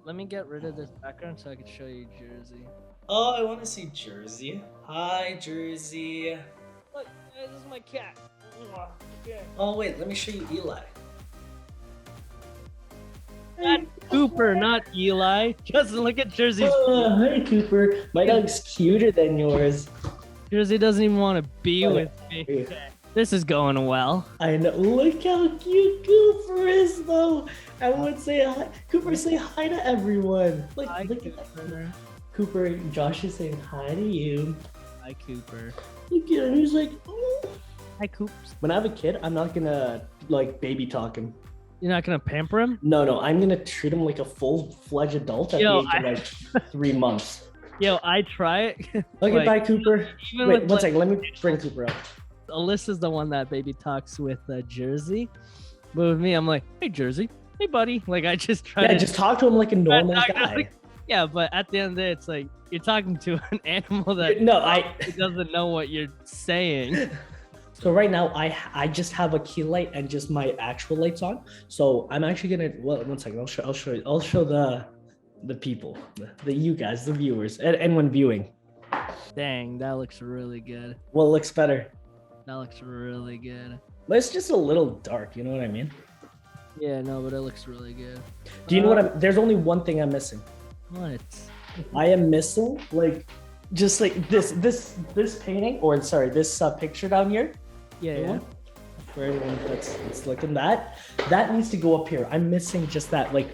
let me get rid of this background so I can show you Jersey. Oh, I want to see Jersey. Hi, Jersey. Look, this is my cat. Yeah. Oh, wait, let me show you Eli. That's Cooper, not Eli. Just look at Jersey's. Hi, Cooper. My dog's cuter than yours. Jersey doesn't even want to be with me. Okay. This is going well. I know. Look how cute Cooper is, though. Everyone say hi. Cooper, say hi to everyone. Look at that. Cooper, Josh is saying hi to you. Hi, Cooper. Look at him. He's like, oh. Hi, Coops. When I have a kid, I'm not gonna like baby talk him. You're not gonna pamper him? No, I'm gonna treat him like a full-fledged adult at the age of like 3 months. Yo, I try it. Okay, bye, Cooper. Wait, one second. Let me bring Cooper up. Alyssa's the one that baby talks with Jersey. But with me, I'm like, hey, Jersey. Hey, buddy. Like, I just try to just talk to him like a normal guy. Yeah, but at the end of the day, it's like you're talking to an animal that doesn't know what you're saying. So right now, I just have a key light and just my actual lights on. So I'm actually gonna. Well, one second. I'll show the people, the you guys, the viewers, and when viewing. Dang, that looks really good. What looks better? That looks really good. But it's just a little dark. You know what I mean? Yeah, no, but it looks really good. Do you know what there's only one thing I'm missing. What? I am missing just like this painting, or sorry, this picture down here. Yeah. For everyone that's looking, that needs to go up here. I'm missing just that like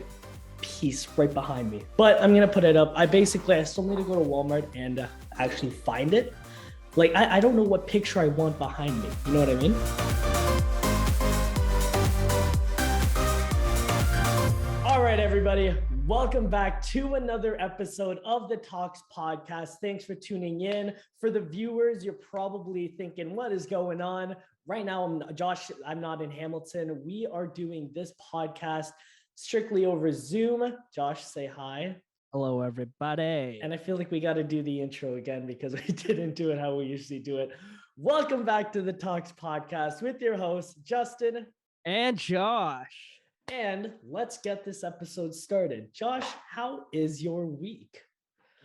piece right behind me, but I'm gonna put it up. I still need to go to Walmart and actually find it. Like I don't know what picture I want behind me. You know what I mean? All right, everybody. Welcome back to another episode of the Talks podcast. Thanks for tuning in. For the viewers, you're probably thinking, what is going on? Right now, I'm not in Hamilton. We are doing this podcast strictly over Zoom. Josh, say hi. Hello, everybody. And I feel like we got to do the intro again because we didn't do it how we usually do it. Welcome back to the Talks podcast with your hosts, Justin and Josh. And let's get this episode started. Josh, how is your week?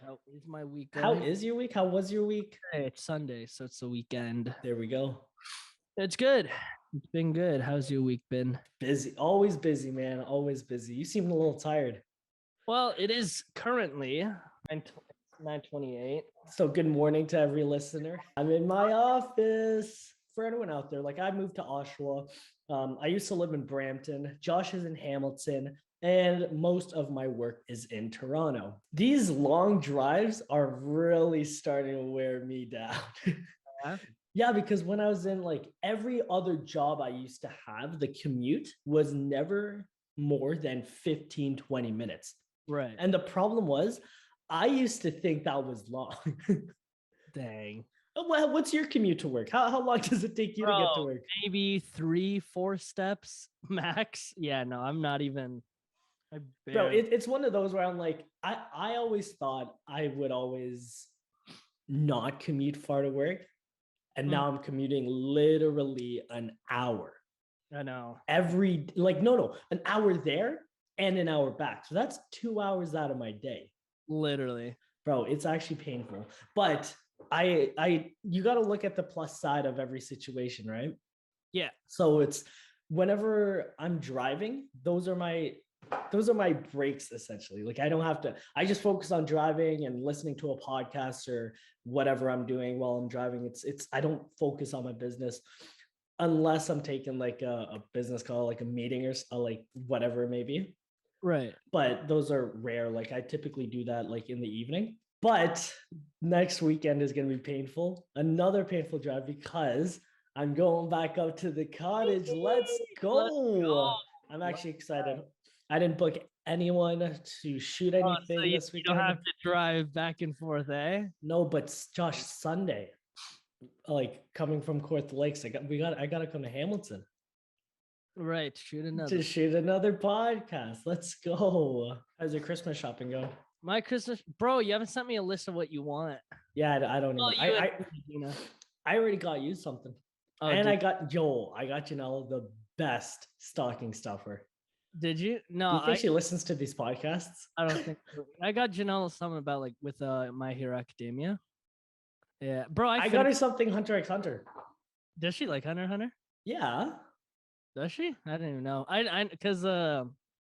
How is my week going? How is your week? How was your week? Hey, it's Sunday, so it's the weekend. There we go. It's good. It's been good. How's your week been? Busy. Always busy, man. Always busy. You seem a little tired. Well, it is currently 9:28. So good morning to every listener. I'm in my office. For anyone out there, like I moved to Oshawa. I used to live in Brampton. Josh is in Hamilton, and most of my work is in Toronto. These long drives are really starting to wear me down. Yeah, because when I was in like every other job I used to have, the commute was never more than 15, 20 minutes. Right. And the problem was, I used to think that was long. Dang. Well, what's your commute to work? How long does it take you to get to work? Maybe 3-4 steps max. Yeah, no, I'm not even. Bro, it's one of those where I'm like, I always thought I would always not commute far to work. And now I'm commuting literally an hour. I know. An hour there and an hour back. So that's 2 hours out of my day. Literally. Bro, it's actually painful. But you got to look at the plus side of every situation, right? Yeah. So it's whenever I'm driving, those are my breaks essentially. Like I just focus on driving and listening to a podcast or whatever I'm doing while I'm driving. I don't focus on my business unless I'm taking like a business call, like a meeting or like whatever it may be. Right. But those are rare. Like I typically do that like in the evening. But next weekend is going to be painful. Another painful drive because I'm going back up to the cottage. Let's go. I'm actually excited. I didn't book anyone to shoot anything this weekend. You don't have to drive back and forth, eh? No, but Josh, Sunday, like coming from Court Lakes, I gotta come to Hamilton. Right, to shoot another podcast. Let's go. How's your Christmas shopping go? My Christmas, bro, you haven't sent me a list of what you want. Yeah, I don't know. I already got you something. And I got Janelle the best stocking stuffer. Did you? Do No, you think she listens to these podcasts? I don't think so. I got Janelle something about like with My Hero Academia. Yeah, bro, I got her something Hunter x Hunter. Does she like Hunter x Hunter? Yeah. Does she? I didn't even know. I because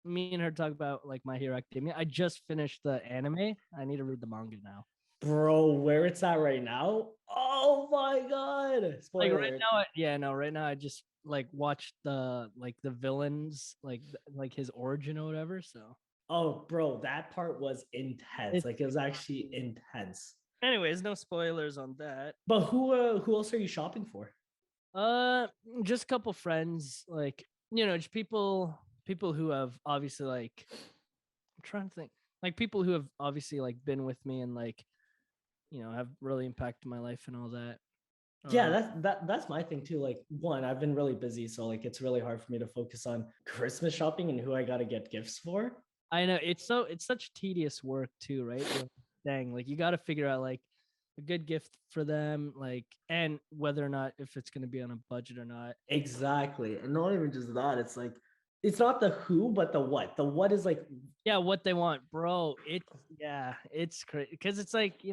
me and her talk about like My Hero Academia. I just finished the anime. I need to read the manga now. Bro, where it's at right now? Oh my god. Like Spoiler right alert. now, right now I just like watched the villains like his origin or whatever. So Oh, bro, that part was intense. it's Like it was actually intense. anyways, no spoilers on that. But who else are you shopping for? Uh, just a couple friends, like just people who have obviously like I'm trying to think, like people who have obviously like been with me and like have really impacted my life and all that. Yeah, that's my thing too. Like one, I've been really busy, so like it's really hard for me to focus on Christmas shopping and who I gotta get gifts for. I know it's such tedious work too, right? Dang, like you got to figure out like a good gift for them, like and whether or not if it's gonna be on a budget or not. Exactly. And not even just that, it's like it's not the who, but the what. The what is like Yeah, what they want, bro. It's crazy because it's like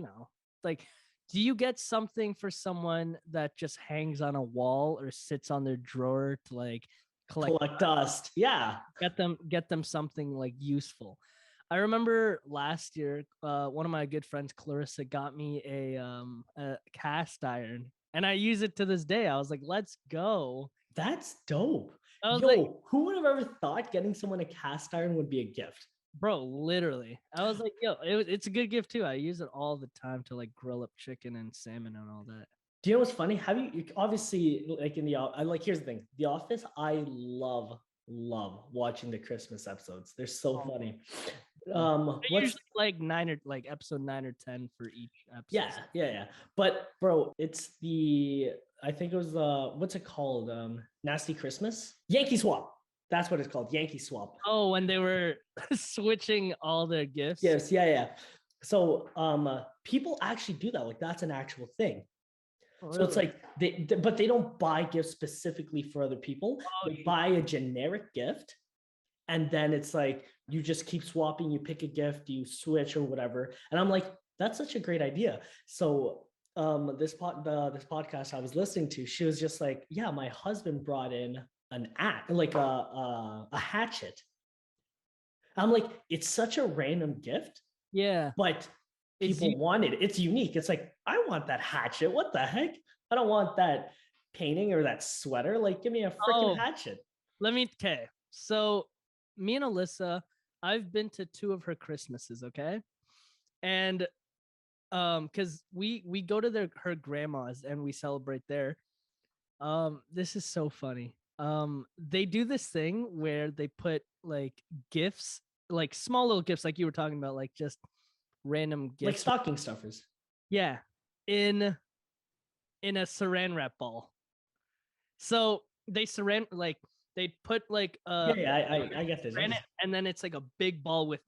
like. Do you get something for someone that just hangs on a wall or sits on their drawer to like collect dust. Yeah. get them something like useful? I remember last year, one of my good friends, Clarissa, got me a cast iron, and I use it to this day. I was like, "Let's go!" That's dope. I was like, Yo, who would have ever thought getting someone a cast iron would be a gift? "Bro, literally!" I was like, "Yo, it's a good gift too." I use it all the time to like grill up chicken and salmon and all that. Do you know what's funny? Have you obviously like in the I like here's the thing. The Office, I love watching the Christmas episodes. They're so funny. They're What's usually like episode 9 or 10 for each yeah, episode. yeah. But bro, it's the I think it was what's it called? Nasty Christmas? Yankee Swap. That's what it's called. Yankee Swap. Oh, when they were switching all their gifts. Yes, yeah. So people actually do that. Like that's an actual thing. Really? So it's like but they don't buy gifts specifically for other people. They buy a generic gift, and then it's like you just keep swapping. You pick a gift, you switch or whatever. And I'm like, that's such a great idea. So this podcast I was listening to, she was just like, yeah, my husband brought in an axe, like a hatchet. I'm like, it's such a random gift. Yeah. But people want it. It's unique. It's like, I want that hatchet. What the heck? I don't want that painting or that sweater. Like, give me a freaking hatchet. Okay. So me and Alyssa, I've been to 2 of her Christmases, okay? And because we go to her grandma's and we celebrate there. This is so funny. They do this thing where they put like gifts, like small little gifts, like you were talking about, like just random gifts, like stocking stuffers. Yeah, in a saran wrap ball. So they they put like I get this. And then it's like a big ball with.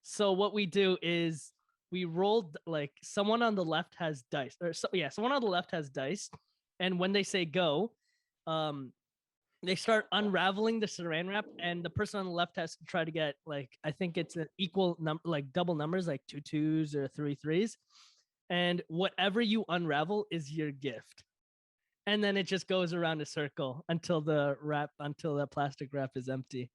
So what we do is we rolled like someone on the left has dice, someone on the left has dice, and when they say go, they start unraveling the saran wrap, and the person on the left has to try to get like I think it's an equal number, like double numbers, like 2 2s or 3 3s, and whatever you unravel is your gift. And then it just goes around a circle until the plastic wrap is empty.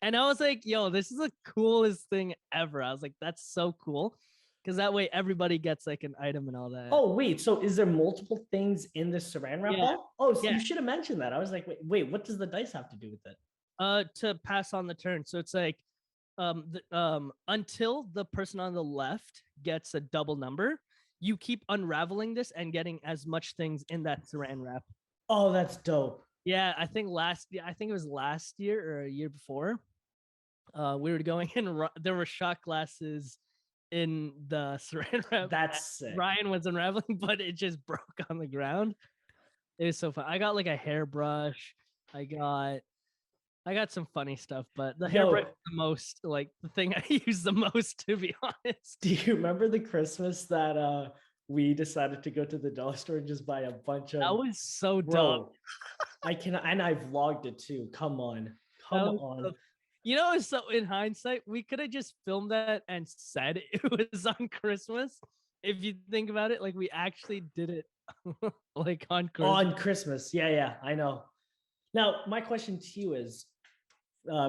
And I was like, yo, this is the coolest thing ever. I was like, that's so cool. Because that way everybody gets like an item and all that. Oh, wait. So is there multiple things in the saran wrap ball? Oh, so you should have mentioned that. I was like, wait, what does the dice have to do with it? To pass on the turn. So it's like until the person on the left gets a double number, you keep unraveling this and getting as much things in that saran wrap. Oh, that's dope. Yeah, I think it was last year or a year before. We were going in. There were shot glasses in the saran wrap. That's sick. Ryan was unraveling, but it just broke on the ground. It was so fun. I got like a hairbrush. I got some funny stuff, but the hairbrush is the most like the thing I use the most, to be honest. Do you remember the Christmas that we decided to go to the dollar store and just buy a bunch of? That was so dumb. I vlogged it too. Come on. So in hindsight, we could have just filmed that and said it was on Christmas. If you think about it, like we actually did it like on Christmas. On Christmas. Yeah, I know. Now, my question to you is,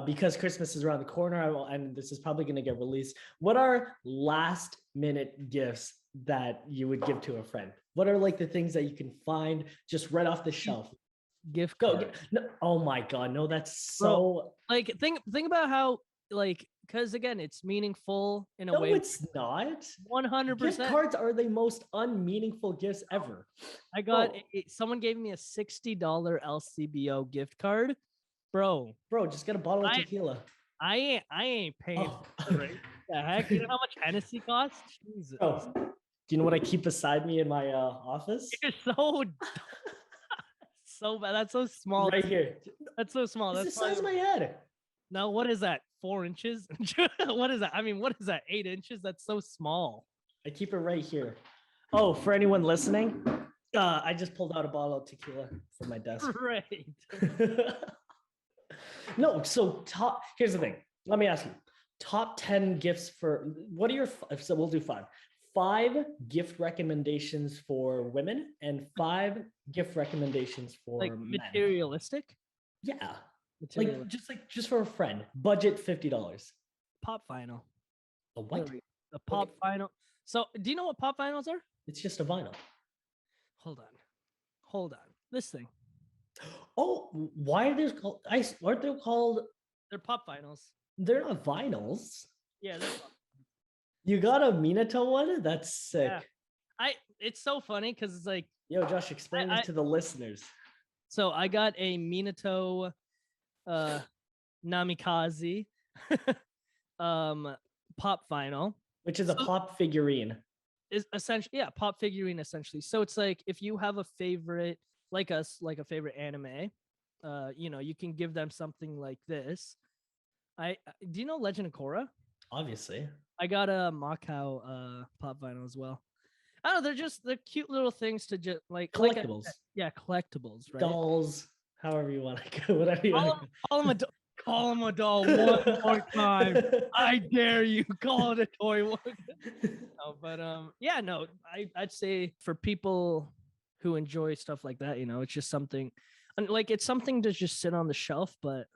because Christmas is around the corner, and this is probably going to get released. What are last minute gifts that you would give to a friend? What are like the things that you can find just right off the shelf? Gift Go. card. No, oh my God, no, that's Bro, so. like think about how like because again it's meaningful in a No, way. it's not. Gift 100%. cards are the most unmeaningful gifts ever. I got Bro, someone gave me a $60 LCBO gift card, bro. bro, just get a bottle of I tequila. I ain't paying Oh. for it. The heck, you know how much Hennessy costs? Jesus, Bro, do you know what I keep beside me in my office? you're so bad. That's so small. Right here. That's so small. It's the That's size of probably my head. now. What is that? 4 inches? What is that? I mean, what is that? 8 inches? That's so small. I keep it right here. Oh, for anyone listening, I just pulled out a bottle of tequila from my desk. Right. No, so here's the thing. Let me ask you. Top 10 gifts for what are your so we'll do five. 5 gift recommendations for women and 5 gift recommendations for Like men. materialistic. Yeah. Materialistic. Like just for a friend. Budget $50. Pop vinyl. A what? The pop vinyl. So, do you know what pop vinyls are? It's just a vinyl. Hold on. This thing. Oh, why are they called? Aren't they called? They're pop vinyls. They're not vinyls. Yeah, they're pop. You got a Minato one? That's sick. Yeah. It's so funny because it's like, yo, Josh, explain this to the listeners. So I got a Minato Namikaze pop vinyl, which is a pop figurine. Is essentially pop figurine essentially. So it's like if you have a favorite like a favorite anime, you can give them something like this. Do you know Legend of Korra? Obviously. I got a Macau pop vinyl as well. I don't know, they're cute little things to just like collectibles. Collectibles, right? Dolls, however you want to go, whatever you want to go. Call him a doll one more time. I dare you. Call it a toy. No, but I'd say for people who enjoy stuff like that, it's just something, like it's something to just sit on the shelf, but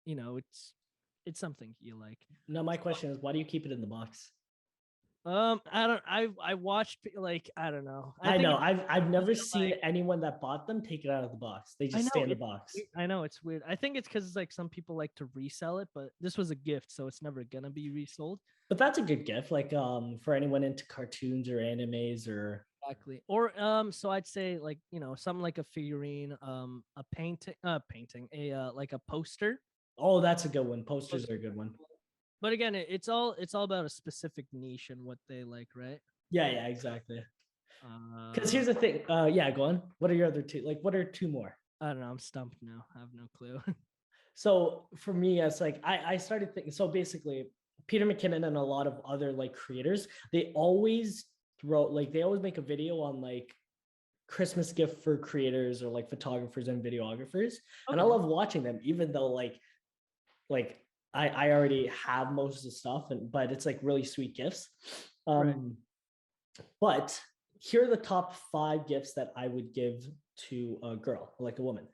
it's something you like. No, my question is, why do you keep it in the box? I watched I don't know. I know. I've never seen anyone that bought them take it out of the box. They just stay in the box. I know it's weird. I think it's because like some people like to resell it, but this was a gift, so it's never gonna be resold. But that's a good gift, like for anyone into cartoons or animes or exactly. Or so I'd say like something like a figurine, a painting, like a poster. Oh, that's a good one. Posters are a good one. But again, it's all about a specific niche and what they like, right? Yeah, exactly. Because here's the thing. Yeah, go on. What are your other two? Like, what are 2 more? I don't know. I'm stumped now. I have no clue. So for me, it's like I started thinking. So basically, Peter McKinnon and a lot of other like creators, they always make a video on like Christmas gift for creators or like photographers and videographers, and I love watching them, even though like I already have most of the stuff, but it's like really sweet gifts. Right. But here are the top 5 gifts that I would give to a girl, like a woman.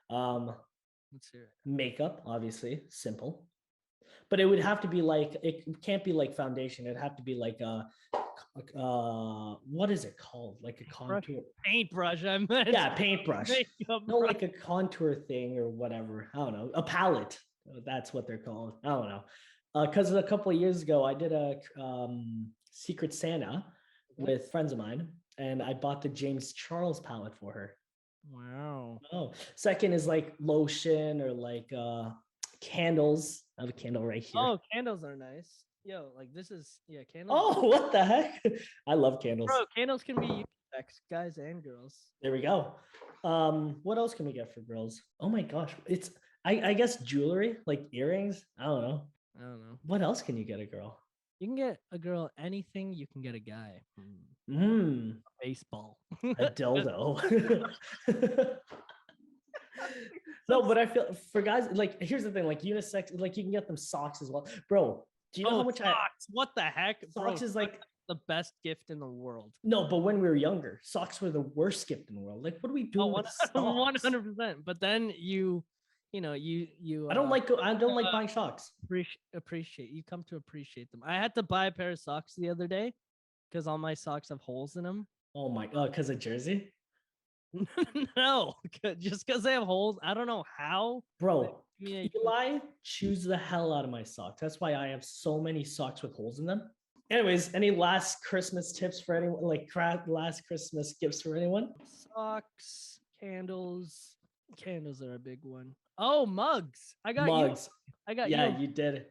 Let's hear it. Makeup, obviously, simple. But it would have to be like, it can't be like foundation. It'd have to be like what is it called? Like a contour. Paintbrush. I meant. Yeah, paintbrush. No, like a contour thing or whatever. I don't know. A palette. That's what they're called. I don't know. Because a couple of years ago, I did a Secret Santa with friends of mine, and I bought the James Charles palette for her. Wow. Oh, second is like lotion or like candles. I have a candle right here. Oh, candles are nice. Yo, like this is candles. Oh, what the heck? I love candles. Bro, candles can be unisex, guys and girls. There we go. What else can we get for girls? Oh my gosh, it's I guess jewelry, like earrings. I don't know. What else can you get a girl? You can get a girl anything. You can get a guy. A baseball. A dildo. No, but I feel for guys, like, here's the thing, like unisex, like you can get them socks as well. Bro, do you know how much socks. What the heck, bro? socks is like the best gift in the world. no, but when we were younger, socks were the worst gift in the world. Like, what are we doing with socks? 100%. But then you I don't like buying socks. appreciate you come to appreciate them. I had to buy a pair of socks the other day because all my socks have holes in them. Oh my god, because of Jersey? No, just because they have holes. I don't know how. Bro, Eli chews the hell out of my socks. That's why I have so many socks with holes in them. Anyways, any last Christmas tips for anyone? Like last Christmas gifts for anyone? Socks, candles. Candles are a big one. Oh, mugs. I got mugs. I got yeah, you did.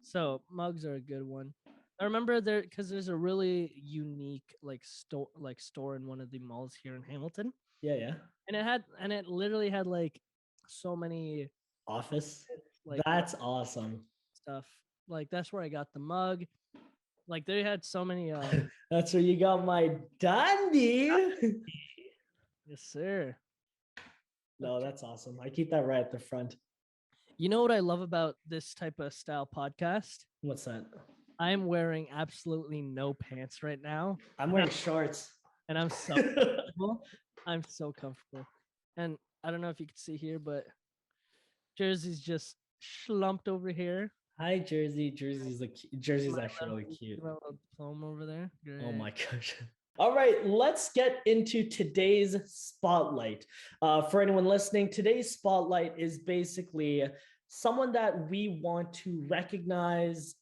So mugs are a good one. I remember there because there's a really unique store in one of the malls here in Hamilton. Yeah. And it literally had like so many office. Like that's awesome stuff. Like that's where I got the mug. Like they had so many that's where you got my dandy. Yes, sir. No, that's awesome. I keep that right at the front. You know what I love about this type of style podcast? What's that? I'm wearing absolutely no pants right now. I'm wearing shorts. And I'm so comfortable. I'm so comfortable. And I don't know if you can see here, but Jersey's just slumped over here. Hi, Jersey. Jersey's actually really cute. My little diploma over there. Great. Oh my gosh. All right, let's get into today's spotlight. For anyone listening, today's spotlight is basically someone that we want to recognize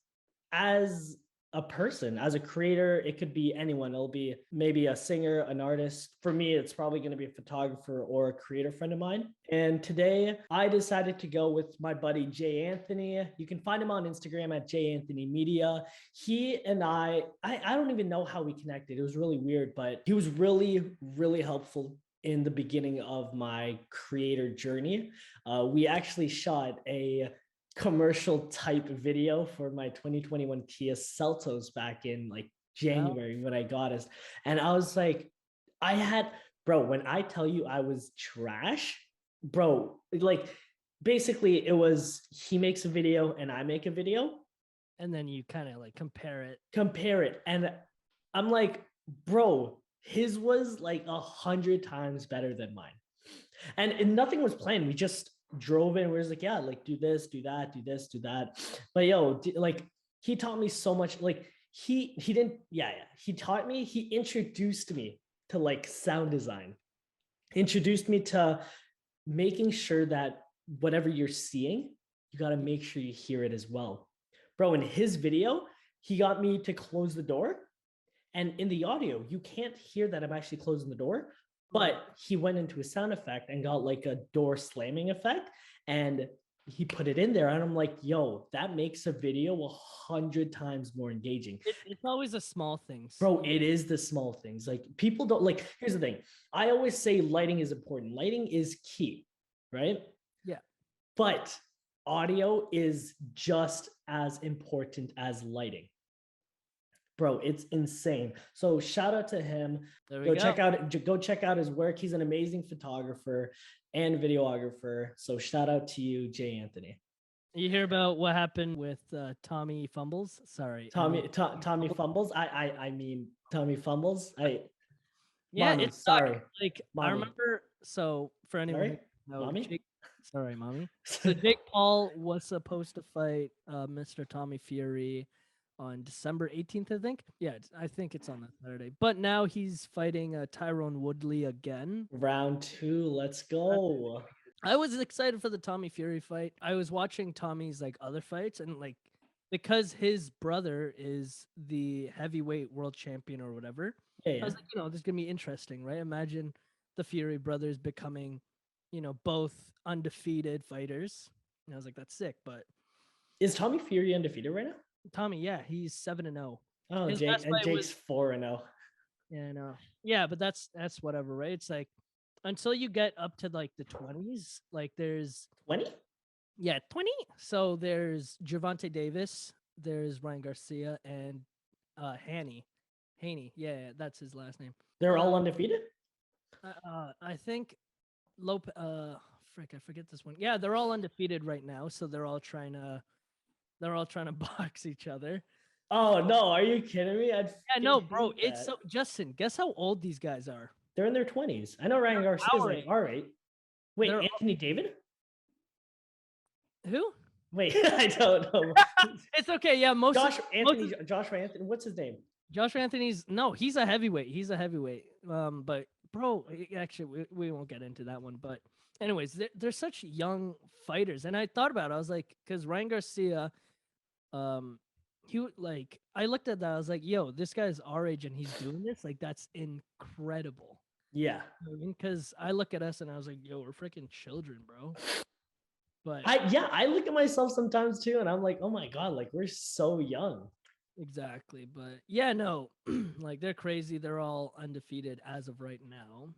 as a person, as a creator. It could be anyone. It'll be maybe a singer, an artist. For me, it's probably going to be a photographer or a creator friend of mine. And today I decided to go with my buddy Jay Anthony. You can find him on Instagram at Jay Anthony Media. He and I don't even know how we connected. It was really weird, but he was really, really helpful in the beginning of my creator journey. We actually shot a commercial type video for my 2021 Kia Seltos back in like January when I got it. And I was like, when I tell you I was trash, bro, like basically it was he makes a video and I make a video. And then you kind of like compare it. And I'm like, bro, his was like 100 times better than mine. And nothing was planned. We just drove in. We was like, yeah, like do this, do that, do this, do that. But like he taught me so much. Like he taught me, he introduced me to like sound design, introduced me to making sure that whatever you're seeing, you got to make sure you hear it as well. Bro, in his video, he got me to close the door. And in the audio, you can't hear that I'm actually closing the door. But he went into a sound effect and got like a door slamming effect, and he put it in there. And I'm like, yo, that makes a video 100 times more engaging. It's always the small things. Bro, it is the small things. Like people don't like, here's the thing. I always say lighting is important. Lighting is key, right? Yeah. But audio is just as important as lighting. Bro, it's insane. So shout out to him. Go check out his work. He's an amazing photographer and videographer. So shout out to you, Jay Anthony. You hear about what happened with Tommy Fumbles? Sorry, Tommy Fumbles. I mean Tommy Fumbles. Yeah, Mommy, it's sorry. Like Mommy. I remember. So for anyone, Mommy. Sorry, Mommy. So Jake Paul was supposed to fight Mr. Tommy Fury on December 18th, I think. Yeah, I think it's on that Saturday. But now he's fighting Tyrone Woodley again. Round 2, let's go. I was excited for the Tommy Fury fight. I was watching Tommy's like other fights, and like because his brother is the heavyweight world champion or whatever. Yeah. I was like, this is gonna be interesting, right? Imagine the Fury brothers becoming, both undefeated fighters. And I was like, that's sick. But is Tommy Fury undefeated right now? Tommy, yeah, he's 7-0. Oh, Jake's 4-0. Yeah, I know. Yeah, but that's whatever, right? It's like until you get up to like the 20s, like there's 20. Yeah, 20. So there's Gervonta Davis, there's Ryan Garcia, and Haney. Yeah, that's his last name. They're all undefeated. I think frick, I forget this one. Yeah, they're all undefeated right now, so they're all trying to box each other. Oh no, are you kidding me? I'd Yeah, no, fucking bro. hate It's that. so Justin, guess how old these guys are? They're in their 20s. I know Ryan Garcia is our like age. all right. Wait, They're Anthony David? who? Wait, I don't know. It's okay. Yeah, Joshua Anthony. What's his name? Joshua Anthony's no, he's a heavyweight. He's a heavyweight. But bro, actually, we won't get into that one. But anyways, they're such young fighters, and I thought about it. I was like, because Ryan Garcia, like I looked at that. I was like, yo, this guy's our age and he's doing this. Like that's incredible. Yeah. Because I look at us and I was like, yo, we're freaking children, bro. But I look at myself sometimes too, and I'm like, oh my god, like we're so young. exactly. But yeah, no, like they're crazy. They're all undefeated as of right now.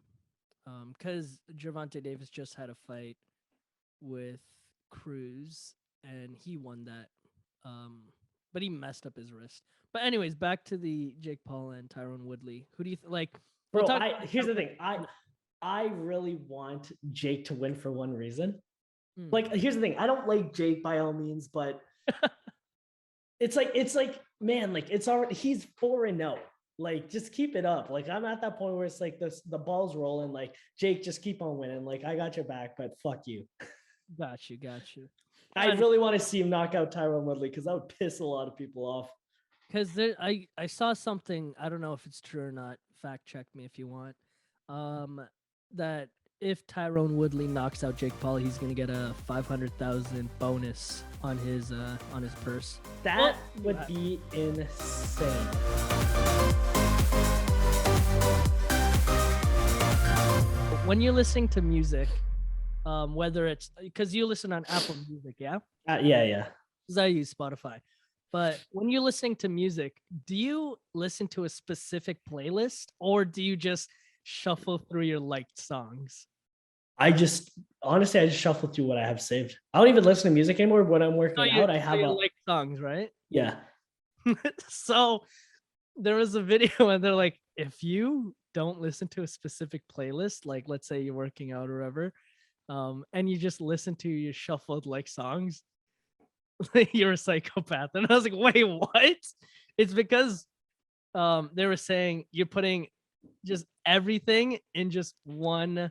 Because Gervonta Davis just had a fight with Cruz and he won that. But he messed up his wrist. But anyways, back to the Jake Paul and Tyron Woodley. Who do you like? Bro, here's the thing. I really want Jake to win for one reason. Like, here's the thing. I don't like Jake by all means, but it's like, man, like it's already he's 4-0. Like, just keep it up. Like, I'm at that point where it's like the ball's rolling. Like, Jake, just keep on winning. Like, I got your back, but fuck you. Got you. I really want to see him knock out Tyron Woodley because that would piss a lot of people off. Because I saw something. I don't know if it's true or not. Fact check me if you want. That if Tyrone Woodley knocks out Jake Paul, he's gonna get a 500,000 bonus on his purse. That would be insane. When you're listening to music, whether it's because you listen on Apple Music, yeah? Yeah. Because I use Spotify. But when you're listening to music, do you listen to a specific playlist or do you just shuffle through your liked songs? Honestly, I just shuffle through what I have saved. I don't even listen to music anymore. When I'm working out, I have like songs, right? Yeah. So there was a video and they're like, if you don't listen to a specific playlist, like let's say you're working out or whatever, and you just listen to your shuffled like songs, you're a psychopath. And I was like, wait, what? It's because they were saying you're putting just everything in just one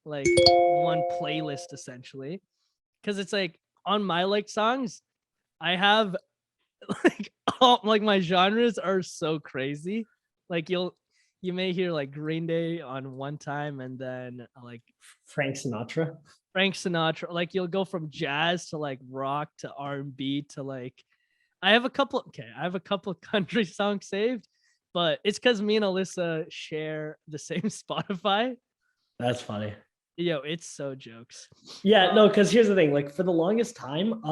playlist essentially. Because it's like on my like songs, I have like all like my genres are so crazy. Like you may hear like Green Day on one time and then like Frank Sinatra. Like you'll go from jazz to like rock to R&B to like I have a couple country songs saved, but it's because me and Alyssa share the same Spotify. That's funny. Yo, it's so jokes. Yeah, no, because here's the thing. Like for the longest time,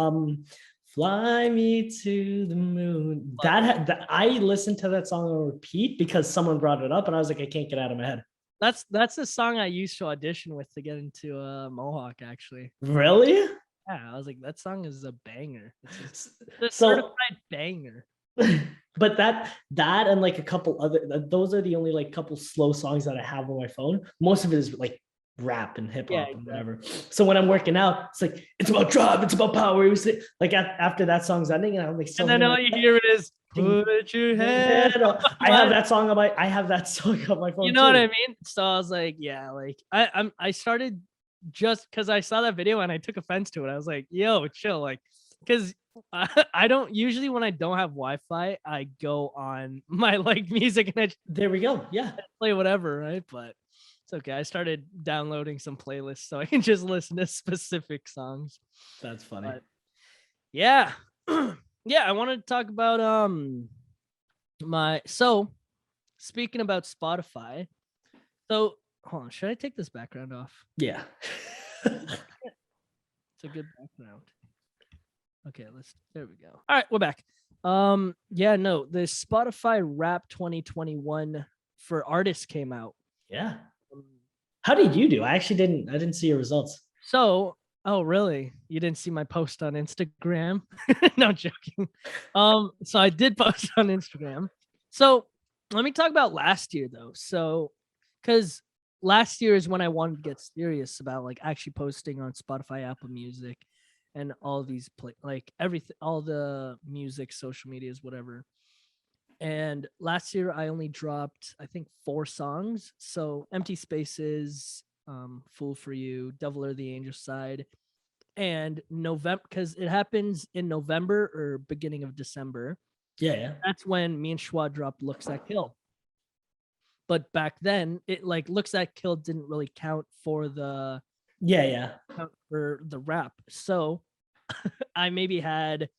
"Fly Me to the Moon." That I listened to that song on repeat because someone brought it up, and I was like, I can't get out of my head. That's the song I used to audition with to get into Mohawk. Actually, really? Yeah, I was like, that song is a banger. It's a So- certified banger. But that and like a couple other, those are the only like couple slow songs that I have on my phone. Most of it is like rap and hip hop and whatever. So when I'm working out, it's like it's about drive, it's about power. It was like after that song's ending, and I'm like, and then all you hear is put your head. I have that song on my phone. You know what I mean? So I was like, yeah, like I started just because I saw that video and I took offense to it. I was like, yo, chill, like, because I don't usually when I don't have Wi-Fi, I go on my like music and there we go. Yeah, play whatever, right? But it's okay. I started downloading some playlists so I can just listen to specific songs. That's funny. But yeah. Yeah, I wanted to talk about speaking about Spotify. So hold on, should I take this background off? Yeah. It's a good background. Okay, there we go. All right, we're back. Yeah, no, the Spotify Rap 2021 for artists came out. Yeah. How did you do? I didn't see your results. So, oh really? You didn't see my post on Instagram? No, joking. So I did post on Instagram. So let me talk about last year though. So, because last year is when I wanted to get serious about like actually posting on Spotify, Apple Music, and all these like everything, all the music, social medias, whatever. And last year I only dropped I think 4 songs. So Empty Spaces, Fool for You, Devil or the Angel Side, and November, because it happens in November or beginning of December. Yeah. That's when me and Schwa dropped Looks That Kill. But back then, it like Looks That Kill didn't really count for the Yeah. for the rap. So I maybe had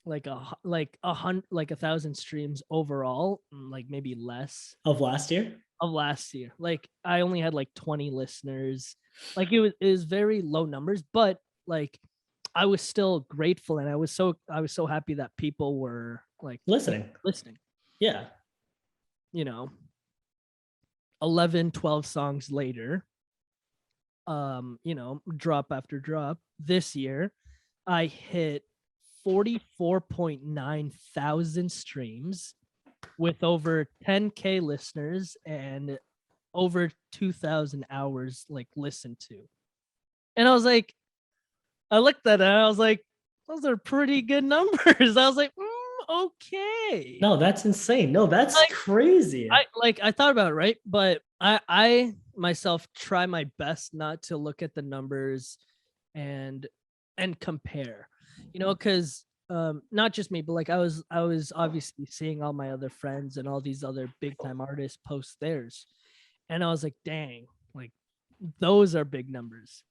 like like 1,000 streams overall, like maybe less Of last year? of last year. Like I only had like 20 listeners. Like it was very low numbers, but like I was still grateful, and I was so happy that people were like Listening. Yeah. You know, 11, 12 songs later, you know, drop after drop, this year I hit 44.9 thousand streams with over 10K listeners and over 2,000 hours like listened to. And I was like, I looked at it and I was like, those are pretty good numbers. I was like, okay. No, that's insane. No, that's like, crazy. I thought about it, right? But I myself try my best not to look at the numbers and compare, you know, because not just me, but like I was obviously seeing all my other friends and all these other big time artists post theirs, and I was like, dang, like those are big numbers.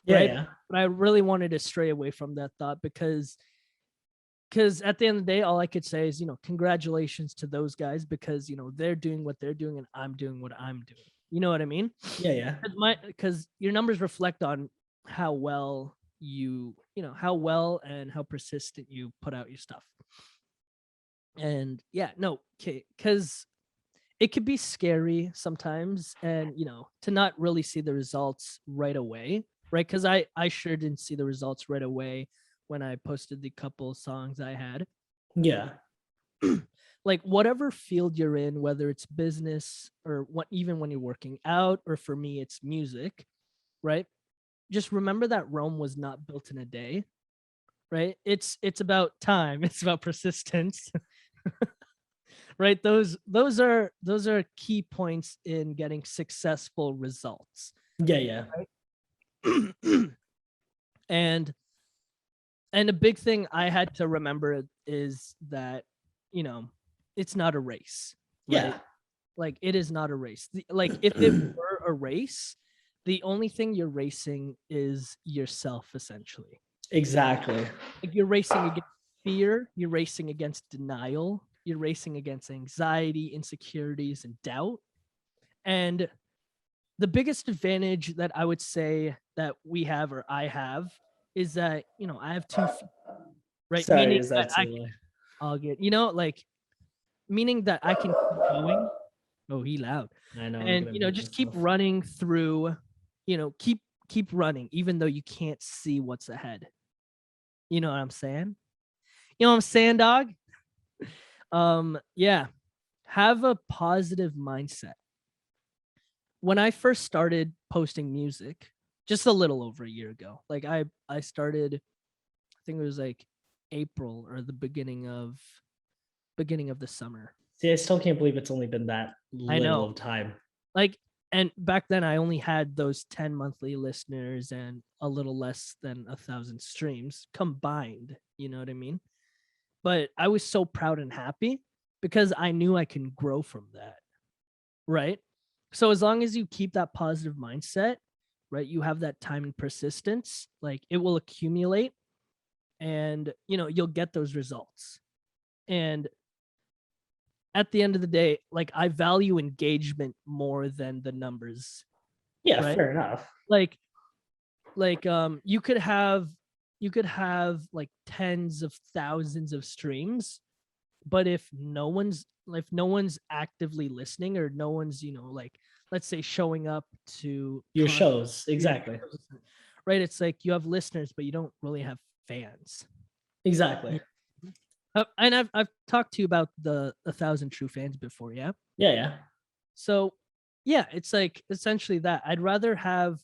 Right. Yeah. But I really wanted to stray away from that thought because at the end of the day, all I could say is, you know, congratulations to those guys, because, you know, they're doing what they're doing and I'm doing what I'm doing. You know what I mean? Yeah. Because your numbers reflect on how well how well and how persistent you put out your stuff. And yeah, no, okay, because it could be scary sometimes, and you know, to not really see the results right away, right? Because I sure didn't see the results right away when I posted the couple songs I had. Yeah. Like whatever field you're in, whether it's business or even when you're working out, or for me it's music, right? Just remember that Rome was not built in a day, right? It's about time, it's about persistence. Right? Those are key points in getting successful results. Yeah. Right? and a big thing I had to remember is that, you know, it's not a race. Right? Yeah. Like it is not a race. Like if it were a race, the only thing you're racing is yourself, essentially. Exactly. Like you're racing against fear, you're racing against denial, you're racing against anxiety, insecurities, and doubt. And the biggest advantage that I would say that we have, or I have, is that, you know, I have 2 feet, right? Sorry, Meaning is that that too loud? I'll get, you know, like meaning that I can keep going. Oh, he loud. I know. And, you know, just keep running through, you know, keep running, even though you can't see what's ahead. You know what I'm saying? You know what I'm saying, dog? Yeah. Have a positive mindset. When I first started posting music, just a little over a year ago, like I started, I think it was like April or the beginning of the summer. See, I still can't believe it's only been that little of time. Like, and back then I only had those 10 monthly listeners and a little less than 1,000 streams combined. You know what I mean? But I was so proud and happy because I knew I can grow from that. Right? So as long as you keep that positive mindset, right, you have that time and persistence, like it will accumulate, and you know, you'll get those results. And at the end of the day, like I value engagement more than the numbers. Yeah, right? fair enough. Like you could have like tens of thousands of streams, but if no one's actively listening, or no one's, you know, like let's say showing up to your shows, exactly, right? It's like you have listeners, but you don't really have fans. Exactly. And I've talked to you about the 1,000 true fans before, yeah. Yeah. So Yeah, it's like essentially that. I'd rather have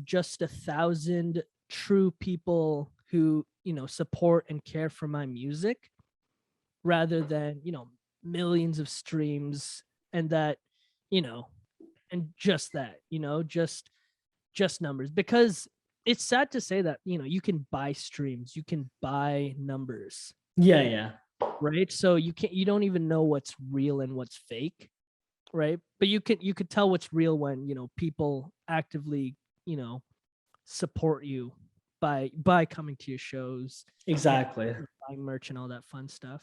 just 1,000 true people who, support and care for my music rather than, millions of streams and that, you know, and just that, just numbers. Because it's sad to say that, you can buy streams, you can buy numbers, Yeah, yeah. right? So you don't even know what's real and what's fake, right? But you could tell what's real when, people actively, you know, support you by coming to your shows and Exactly. buying merch and all that fun stuff.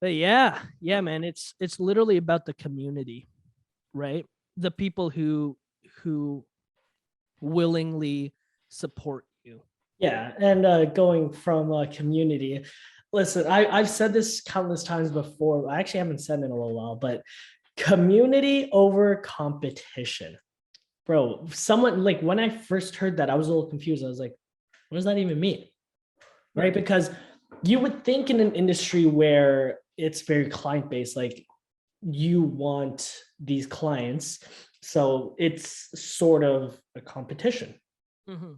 But yeah, man, it's literally about the community, right? The people who willingly support you. Yeah, and going from community, listen, I've said this countless times before. I actually haven't said it in a little while, but community over competition. Bro, someone like when I first heard that, I was a little confused. I was like, what does that even mean? Right? Because you would think in an industry where it's very client based, like you want these clients. So it's sort of a competition. Mm-hmm.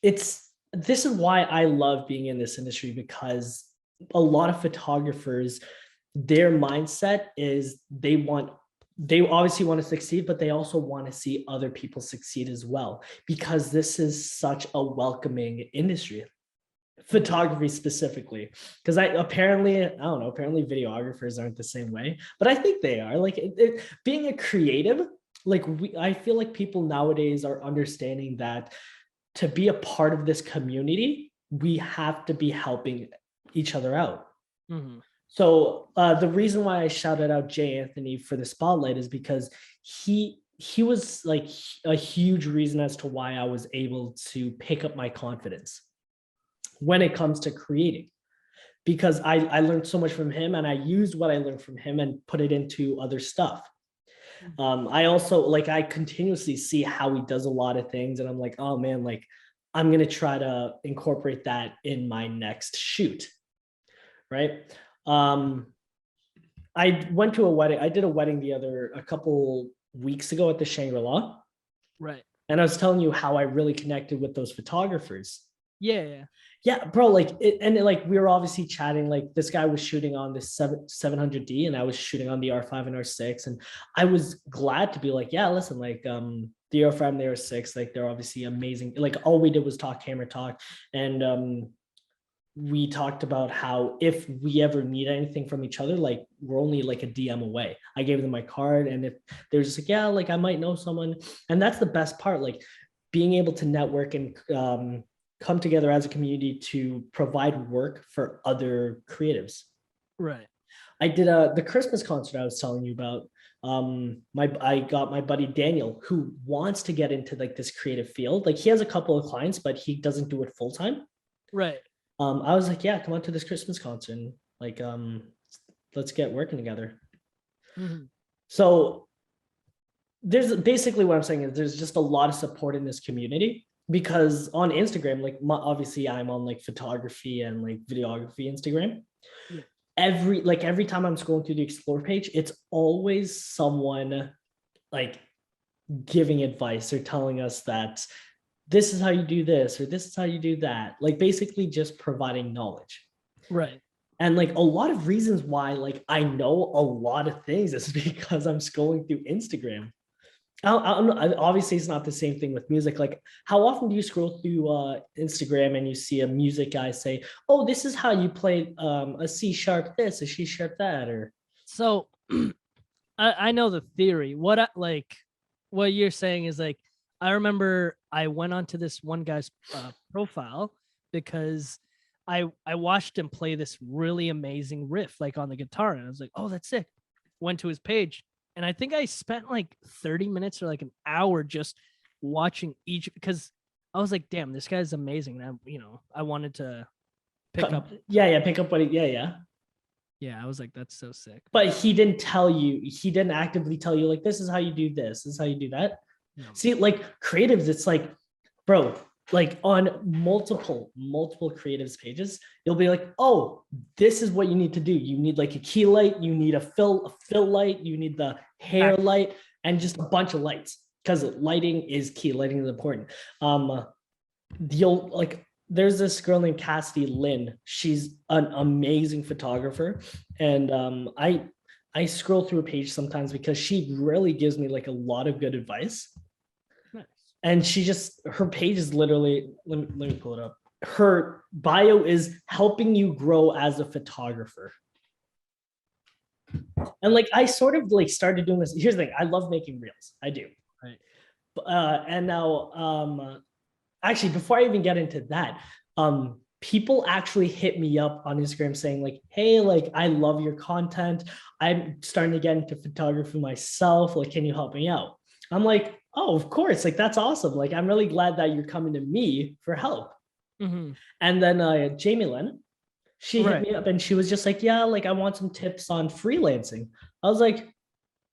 It's this is why I love being in this industry because a lot of photographers, their mindset is they obviously want to succeed, but they also want to see other people succeed as well because this is such a welcoming industry, photography specifically. Because I don't know, apparently videographers aren't the same way, but I think they are. Like being a creative, like I feel like people nowadays are understanding that to be a part of this community, we have to be helping each other out. Mm-hmm. So the reason why I shouted out Jay Anthony for the spotlight is because he was like a huge reason as to why I was able to pick up my confidence when it comes to creating. Because I learned so much from him and I used what I learned from him and put it into other stuff. I also like I continuously see how he does a lot of things, and I'm like, oh man, like I'm gonna try to incorporate that in my next shoot, right? Um, I went to a wedding. I did a wedding a couple weeks ago at the Shangri-La, Right. and I was telling you how I really connected with those photographers. Yeah. Yeah, bro, like like we were obviously chatting. Like this guy was shooting on this 700D, and I was shooting on the R5 and R6, and I was glad to be like, yeah, listen, like the R5 and the R6, like they're obviously amazing. Like all we did was talk camera talk, and we talked about how if we ever need anything from each other, like we're only like a DM away. I gave them my card, and if they're just like, yeah, like I might know someone, and that's the best part, like being able to network and come together as a community to provide work for other creatives. Right. I did the Christmas concert I was telling you about. I got my buddy Daniel who wants to get into like this creative field. Like he has a couple of clients, but he doesn't do it full time. Right. I was like, yeah, come on to this Christmas concert. And, like, let's get working together. Mm-hmm. So there's basically what I'm saying is there's just a lot of support in this community because on Instagram, like obviously I'm on like photography and like videography Instagram. Yeah. Every time I'm scrolling through the explore page, it's always someone like giving advice or telling us that this is how you do this or this is how you do that, like basically just providing knowledge. Right. And like a lot of reasons why like I know a lot of things is because I'm scrolling through Instagram. Obviously it's not the same thing with music. Like how often do you scroll through Instagram and you see a music guy say, oh, this is how you play a C sharp this, a C sharp that? Or So I know the theory. What you're saying is like, I remember I went onto this one guy's profile because I watched him play this really amazing riff like on the guitar, and I was like, oh, that's sick. Went to his page, and I think I spent like 30 minutes or like an hour just watching each, because I was like, damn, this guy's amazing. And I wanted to pick up. pick up what yeah. Yeah, I was like, that's so sick. But he didn't actively tell you like this is how you do this is how you do that. No. See, like creatives, it's like, bro, like on multiple creatives pages, you'll be like, oh, this is what you need to do. You need like a key light, you need a fill light, you need the hair light, and just a bunch of lights, because lighting is key. Lighting is important. You'll like, there's this girl named Cassidy Lynn. She's an amazing photographer, and I scroll through a page sometimes because she really gives me like a lot of good advice. Nice. And her page is literally, let me pull it up. Her bio is helping you grow as a photographer. And like, I sort of like started doing this. Here's the thing. I love making reels. I do. Right. And now, actually, before I even get into that, people actually hit me up on Instagram saying like, hey, like, I love your content. I'm starting to get into photography myself. Like, can you help me out? I'm like, oh, of course. Like, that's awesome. Like, I'm really glad that you're coming to me for help. Mm-hmm. And then Jamie Lynn, she hit me up and she was just like, yeah, like, I want some tips on freelancing. I was like,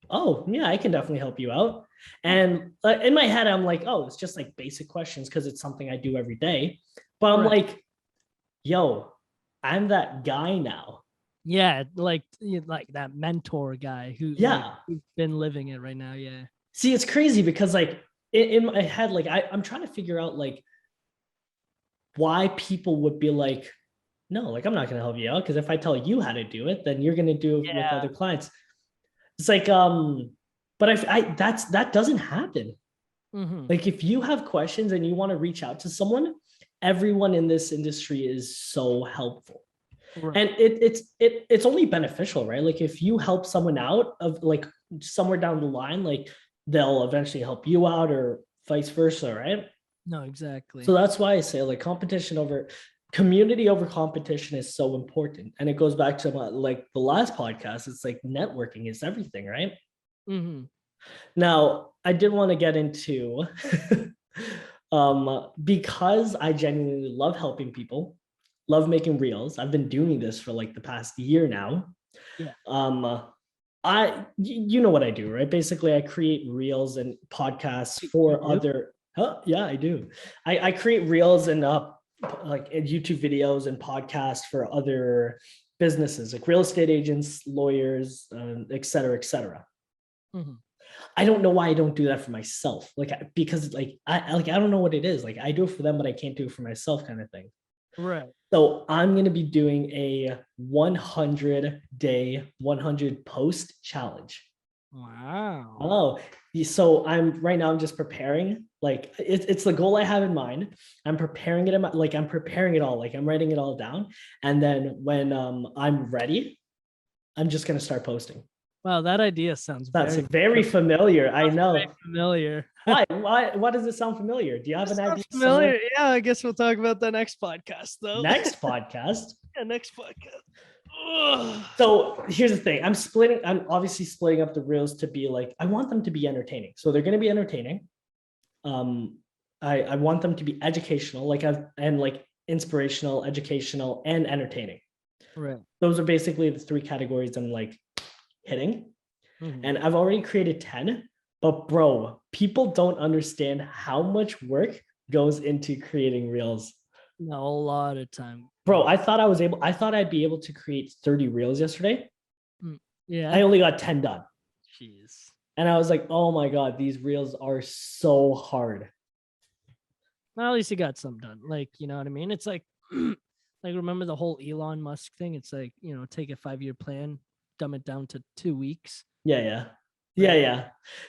oh, yeah, I can definitely help you out. And in my head, I'm like, oh, it's just like basic questions because it's something I do every day. But I'm like, yo, I'm that guy now. Yeah, like that mentor guy who, like, who's been living it right now. Yeah. See, it's crazy because like in my head, like I'm trying to figure out like why people would be like, no, like, I'm not going to help you out, because if I tell you how to do it, then you're going to do it with other clients. It's like, but that doesn't happen. Mm-hmm. Like, if you have questions and you want to reach out to someone, everyone in this industry is so helpful. Right. And it's only beneficial, right? Like, if you help someone out of like somewhere down the line, like, they'll eventually help you out, or vice versa, right? No, exactly. So that's why I say like community over competition is so important. And it goes back to like the last podcast. It's like networking is everything, right? Mm-hmm. Now, I did want to get into because I genuinely love helping people, love making reels. I've been doing this for like the past year now. Yeah. You know what I do, right? Basically, I create reels and podcasts for other. Yeah, I do. I create reels and like YouTube videos and podcasts for other businesses, like real estate agents, lawyers, et cetera, et cetera. Mm-hmm. I don't know why I don't do that for myself. Like, because like, I don't know what it is. Like, I do it for them, but I can't do it for myself, kind of thing. Right. So I'm going to be doing a 100-day, 100 post challenge. Wow. Oh, so I'm just preparing. Like, it's the goal I have in mind. I'm preparing it I'm preparing it all. Like, I'm writing it all down. And then when I'm ready, I'm just going to start posting. Wow, that idea sounds very familiar. I know. Very familiar. Why does it sound familiar? Do you have an idea? Familiar? Somewhere? Yeah, I guess we'll talk about the next podcast, though. Next podcast? Yeah, next podcast. So here's the thing. I'm obviously splitting up the reels to be like, I want them to be entertaining. So they're going to be entertaining. I want them to be educational, and like inspirational, educational, and entertaining. Right. Those are basically the three categories I'm like hitting. Mm-hmm. And I've already created 10, but bro, people don't understand how much work goes into creating reels. No, a lot of time. Bro, I thought I'd be able to create 30 reels yesterday. Yeah. I only got 10 done. Jeez. And I was like, oh my God, these reels are so hard. Well, at least you got some done. Like, you know what I mean? It's like, like, remember the whole Elon Musk thing? It's like, you know, take a 5-year plan, dumb it down to 2 weeks. Yeah.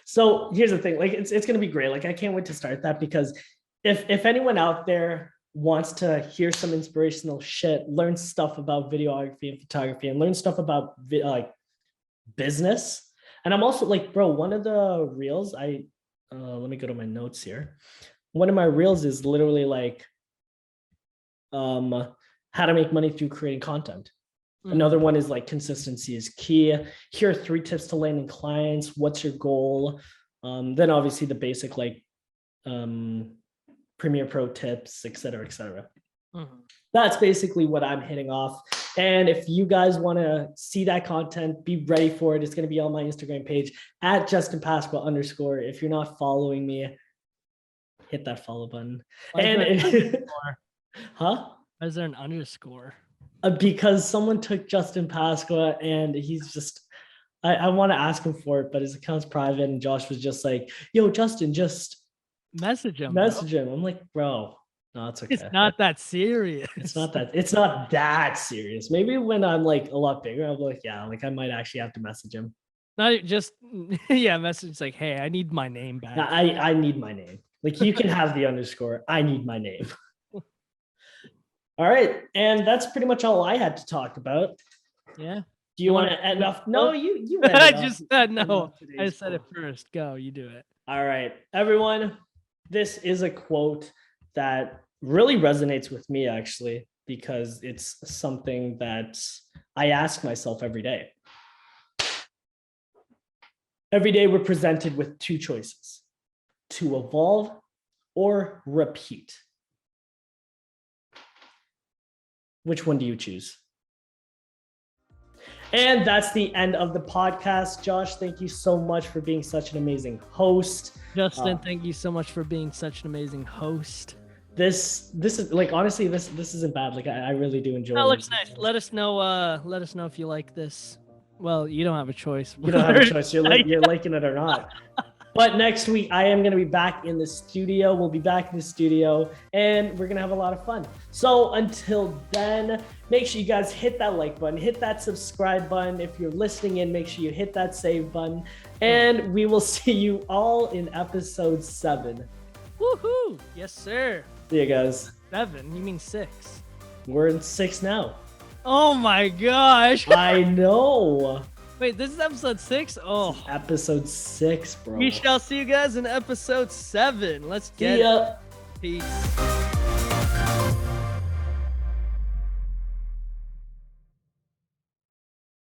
So here's the thing. Like, it's going to be great. Like, I can't wait to start that, because if anyone out there wants to hear some inspirational shit, learn stuff about videography and photography, and learn stuff about like business. And I'm also like, bro, one of the reels let me go to my notes here. One of my reels is literally like how to make money through creating content. Mm-hmm. Another one is like consistency is key. Here are 3 tips to landing clients. What's your goal? Then obviously the basic like Premiere Pro tips, et cetera, et cetera. Mm-hmm. That's basically what I'm hitting off. And if you guys want to see that content, be ready for it. It's going to be on my Instagram page at @JustinPasqua_. If you're not following me, hit that follow button. Why is And there an underscore? huh? Why is there an underscore? Because someone took Justin Pasqua and he's just I want to ask him for it, but his account's private, and Josh was just like, yo, Justin, just Message him. message him. I'm like, bro, no, it's okay. It's not that serious. It's not that serious. Maybe when I'm like a lot bigger, I'll be like, yeah, like I might actually have to message him. Not just message like, hey, I need my name back. I need my name. Like you can have the underscore. I need my name. All right. And that's pretty much all I had to talk about. Yeah. Do you want to end off? No, you end I it just off. said End no. off I today's said it quote. first. Go, you do it. All right, everyone. This is a quote that really resonates with me, actually, because it's something that I ask myself every day. Every day we're presented with two choices: to evolve or repeat. Which one do you choose? And that's the end of the podcast. Josh, thank you so much for being such an amazing host. Justin, thank you so much for being such an amazing host. This is like, honestly, this isn't bad. Like I really do enjoy That it. looks nice. Let us know if you like this. Well, you don't have a choice. You don't have a choice. You're liking it or not. But next week, I am going to be back in the studio. We'll be back in the studio, and we're going to have a lot of fun. So until then, make sure you guys hit that like button, hit that subscribe button. If you're listening in, make sure you hit that save button. And we will see you all in episode 7. Woohoo! Yes, sir. See you guys. 7? You mean 6? We're in 6 now. Oh my gosh! I know. Wait, this is episode 6? Oh. Episode 6, bro. We shall see you guys in episode 7. Let's get See ya. it. Peace.